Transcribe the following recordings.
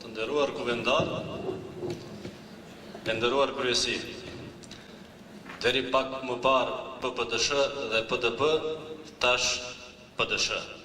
Të nderuar kuvendar, e nderuar kryesi, deri pak më parë PPDSH dhe PDP, tash PDSH.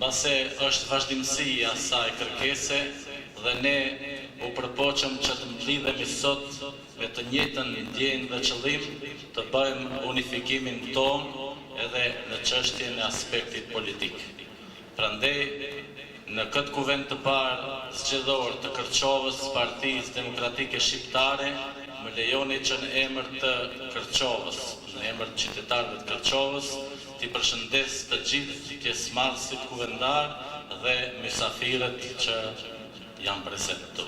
Mbase është vazhdimësi i asaj kërkese dhe ne u përpoqëm që të mblidhemi sot me të njëjtën ndjenjë dhe qëllim të bëjmë unifikimin tonë edhe në çështjen e aspektit politik. Prandaj, në këtë kuvend të parë zgjedhor të Kërçovës, Partisë Demokratike Shqiptare, më lejoni që në emër të Kërçovës, në emër të qytetarëve të Kërçovës, t'i përshëndes të gjithë pjesëmarrësit kuvendar dhe mysafirët që janë present këtu.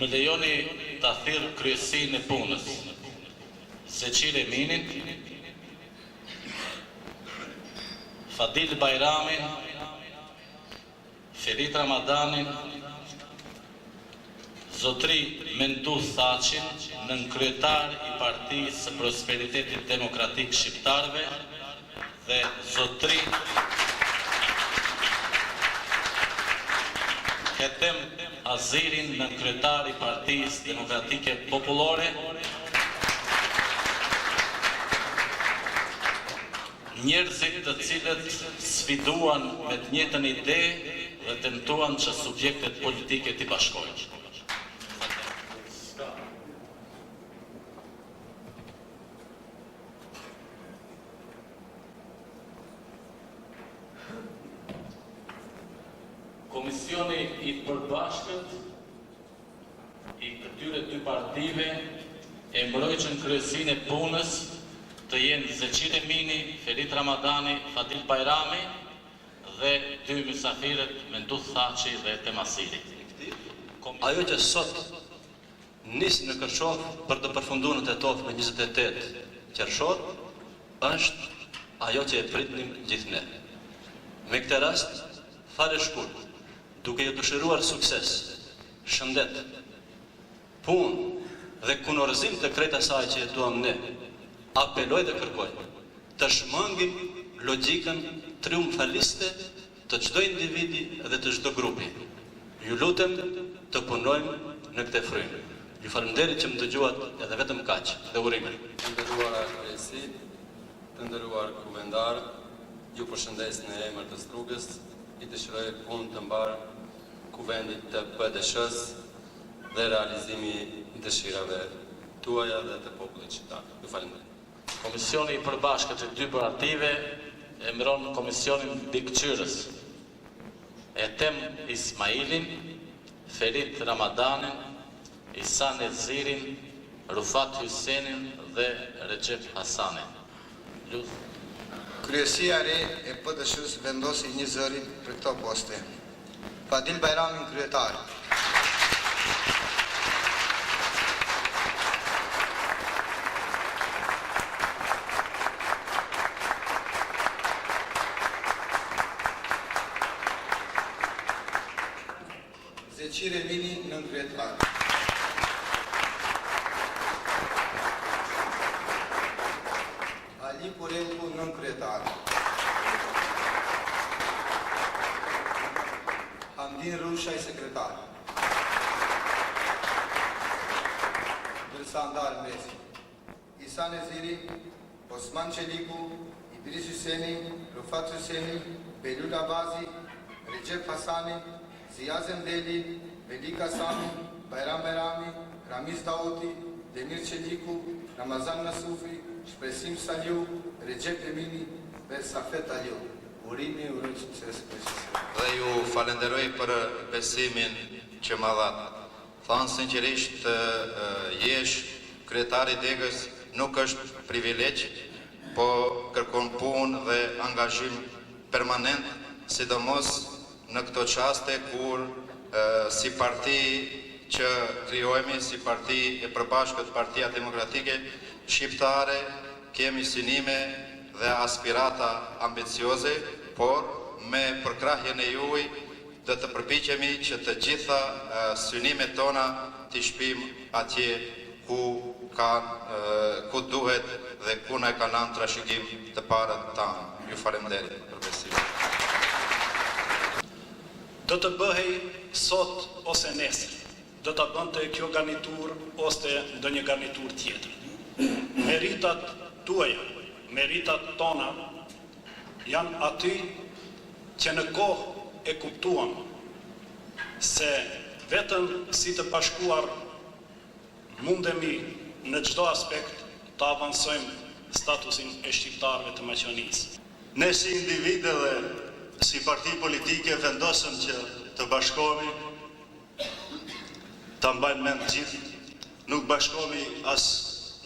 Më lejoni ta thirr kryesinë e punës. Seçil Eminin, Fadil Bajramin, Ferit Ramadanin, Zotri Mendu Thaqin, nënkryetar i Partisë së Prosperitetit Demokratik Shqiptarëve dhe Zotri Hetem Azirin, nënkryetar i Partisë Demokratike Popullore, njerëzit të cilët sfiduan me të njëjtën ide dhe tentuan që subjektet politike t'i bashkojnë. Komisioni i përbashkët i këtyre dy partive e mbrojtën kryesinë e punës të jenë Seçil Emini, Ferit Ramadani, Fadil Bajrami dhe dy mysafirët Mendu Thaqi dhe Hetem Aziri. Ajo që sot nis në Kërçovë për të përfunduar në Tetovë me 28 qershor është ajo që e pritnim gjithë ne. Me këtë rast, fare shkurt, duke ju dëshiruar sukses, shëndet, punë dhe kunorzim të krejt asaj që jetuam ne, apeloj dhe kërkoj të shmangim logjikën triumfaliste të çdo individi dhe të çdo grupi. Ju lutem të punojmë në këtë frymë. Ju falenderoj që më dëgjuat edhe vetëm kaq dhe urime. Të nderuara kryesi, të nderuar kuvendar, Ju përshëndes në emër të Strugës, i dëshiroj punë të mbarë kuvendit të PDSH-s dhe realizimi i dëshirave tuaja dhe të popullit shqiptar. Ju falenderoj. Komisioni i përbashkët të dy partive emëron Komisionin Bikqyrës, Etem Ismailin, Ferit Ramadanin, Isan Ezirin, Rufat Hysenin dhe Recep Hasanin. Kryesia re e PDSH-s vendosi një zërin për këto poste. Fadil Bajramin kryetar. Zeqir Emini nën kryetar. Ali Kurelku nën kryetar. Hamdin Rushaj sekretar. Dërsandar Mesi. Isan Eziri, Osman Çeliku, İdris Hüseni, Rufat Hüseni, Belul Abazi, Recep Hasani, Ziya Zemdeli, Velika Sami, Bayram Bayrami, Ramiz Dauti, Demir Çeliku, Ramazan Nasufi, Shpresim Saliu, Recep Emini dhe Safet Aliu. Urimi uroj sukses precisë. Dhe ju falenderoj për besimin që më dhat. Thanë sinqerisht, jesh kryetari Degës nuk është privilegj, po kërkon punë dhe angazhim permanent, sidomos në këto qaste kur si parti që krijohemi, si parti e përbashkët Partia Demokratike Shqiptare, kemi synime dhe aspirata ambicioze, por me përkrahjen e juaj dhe të përpiqemi që të gjitha synimet tona t'i shpim atje ku duhet dhe ku na kanë lanë trashëgim të parët tanë. Ju falenderoj për besimin. Do të bëhej sot ose nesër, do të bënte kjo garnitur ose ndonjë garnitur tjetër. Meritat tuaja, meritat tona, janë aty që në kohë e kuptuam se vetëm si të bashkuar mundemi në çdo aspekt të avansojmë statusin e shqiptarëve të Maqedonisë. Ne si individë dhe si parti politike vendosëm që të bashkohemi, ta mbajmë mend gjithë, nuk bashkohemi as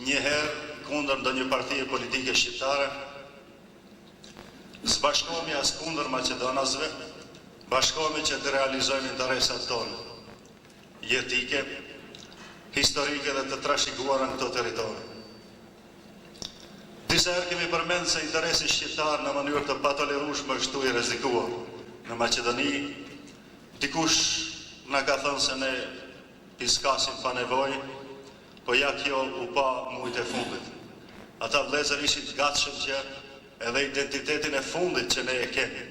njëherë kundër ndonjë partie politike shqiptare, s'bashkohemi as kundër maqedonasve, bashkohemi që të realizojmë interesat tonë, jetike, historike dhe të trashëguara në këto territorë. Disa herë kemi përmend se interesi shqiptar në mënyrë të patolerueshme është i rrezikuar në Maqedoni. Dikush na ka thënë se ne piskasim pa nevojë, po ja kjo u pa mujt e fundit. Ata vëllezër ishin të gatshëm që edhe identitetin e fundit që ne e kemi,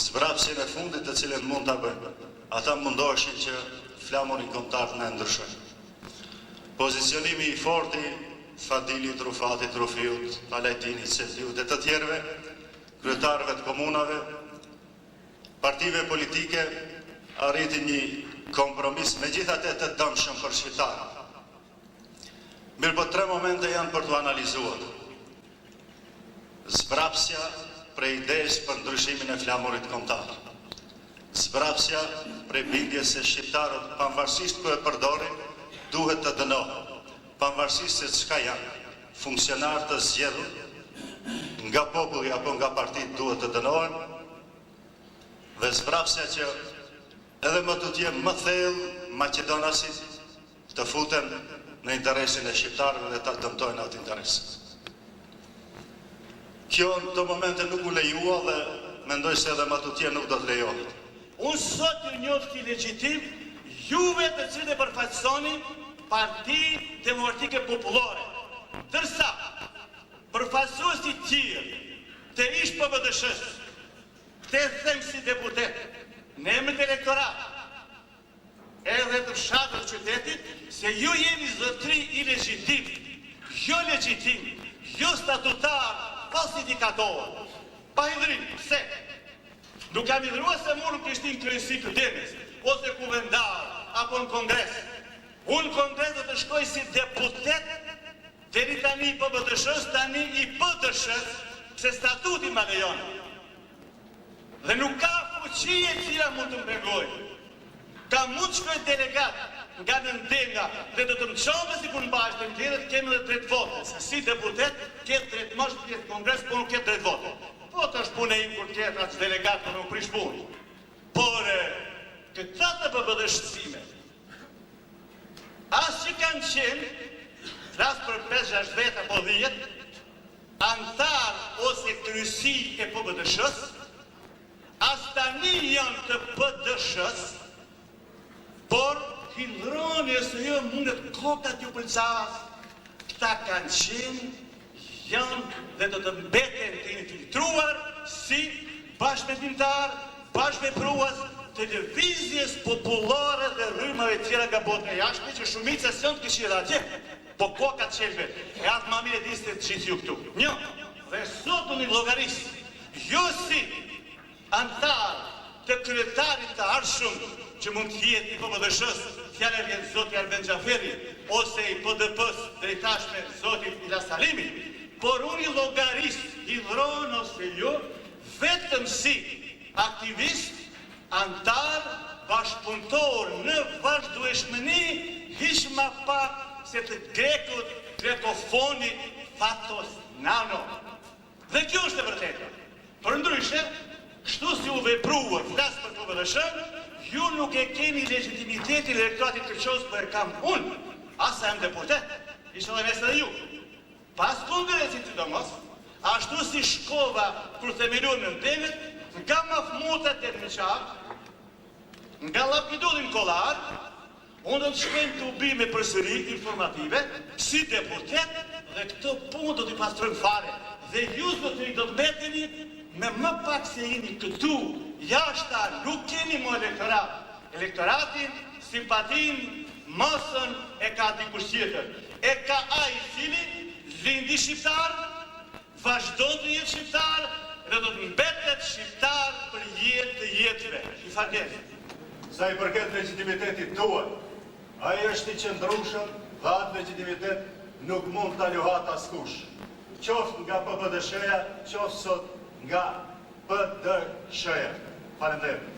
zbrapsjen e fundit të cilën mund ta bëjmë, ata mundoheshin që flamurin kombëtar na ndryshojnë. Pozicionimi i fortë i Fadilit, Rufatit, Rufiut, Palajtinit, Sefliut e të tjerëve, kryetarëve të komunave, partive politike arriti një kompromis megjithatë të dëmshëm për shqiptarët. Mirë po 3 momente janë për të analizuar. Zbrapsja prej idejës për ndryshimin e flamurit kombëtar. Zbrapsja prej bindjes se shqiptarët, pavarësisht ku e përdorin, duhet të dënohen. Pavarësisht se çka janë, funksionar të zgjedhur nga populli apo nga partitë duhet të dënohen. Dhe zbrapsja që edhe më tutje më thellë maqedonasit të futen në interesin e shqiptarëve dhe ta dëmtojnë atë interes. Kjo në të momente nuk u lejua dhe mendoj se edhe më tutje nuk do të lejohet. Unë sot ju njofti legjitim juve të cilët e përfaqësoni Parti Demokratike Popullore, ndërsa përfaqësuesit tjerë të ish PBDSH-s, të them si deputet, në emër të elektorat, edhe të fshatëve të qytetit, se ju jeni zotëri i legjitim, jo legjitim, jo statutar, falsifikator. Pa hidhrim, pse? Nuk jam hidhruar se mu nuk ishtin kryesi të denës, ose kuvendar, apo në kongres. Unë kongres dhe të shkoj si deputet, deri tani i PBDSH-s, tani i PDSH-s, se statuti ma lejon. Dhe nuk ka fuqie cila mund të mbengoj. Ka mund të shkoj delegat nga në ndenga dhe të më qonë si punë bashkë të mkjerët kemi dhe drejt vote. Se si deputet, ketë drejt moshë të kjetë kongres, po nuk ketë drejt vote. Po të është punë e im kur ketë atë delegat për nuk prish punë. Por, këta të PBDSH-sime, asë që kanë qenë, ras për 5-6 veta po 10, antar ose kryesi e PBDSH-s, as tani janë të PDSH-s, por hidhroni se jo mundet kokat ju pëlqas, këta kanë qenë, janë dhe do të mbeten të infiltruar si bashkëmetimtar, bashkëveprues televizjes popullore dhe rrymave tjera nga botën e jashtme, që shumica s'janë të këshira atje, po kokat qelve, e atë ma mire diste të qitë ju këtu. Një, dhe sot unë i llogarisë, jo si antar të kryetarit të arshëm që mund të jetë i PBDSH-s, fjale vjen Zoti Arben Xhaferi, ose i PDP-s drejtashme Zotit Ila Salimi, por unë i llogarisë, hidhron ose jo, vetëm si aktivist, antar, bashkëpunëtor në vazhdueshmëni, hiç ma pak se të grekofoni fatos nano. Dhe kjo është e vërtetë. Përndryshe, kështu si u vepruar, flas për PBDSH, ju nuk e keni legitimitetin e elektoratit kërqos, për e kam unë, asa jam deputet, ishtë dhe mesë dhe ju. Pas kongresit të domos, ashtu si shkova për themelur në ndemet, nga mafmutat e në qarë, nga lapidullim kolar, unë do të shkojmë të ubime përsëri informative, si deputet, dhe këto punë do t'i pastrojmë fare, dhe ju do të i do të meteni, me më pak se jeni këtu, jashta nuk keni më elektorat. Elektoratin, simpatin, mësën e ka dikush tjetër. E ka ai i cili lindi shqiptar, vazhdon të jetë shqiptar, dhe do të mbetet shqiptar për jetë të jetëve. I falenderoj. Sa i përket legitimitetit tuaj, ai është i qëndrueshëm dhe atë legitimitet nuk mund ta luhat askush. Qoftë nga PBDSH-ja, qoftë sot nga PDSH-ja. Faleminderit.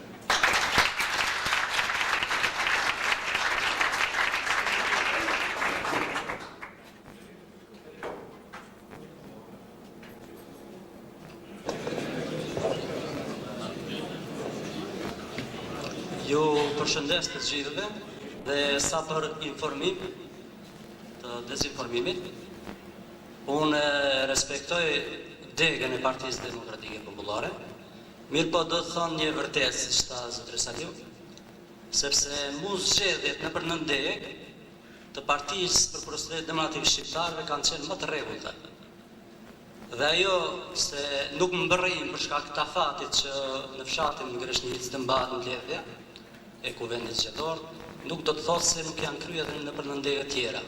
Ju përshëndes të gjithëve dhe sa për informim të dezinformimit, unë respektoj degën e Partisë Demokratike Popullore, mirë po do të thonë një vërtet, si shta zotëri Saliu, sepse mu zgjedhjet në për nëndeg të Partisë për Prosperitetin Demokratik Shqiptarëve kanë qenë më të rregullta. Dhe ajo se nuk më bërrin për shkak të afatit që në fshatin në Greshnic të mbahet në mbledhje e kuvendit zgjedhor, nuk do të thotë se nuk janë kryer edhe në për nëndegë tjera.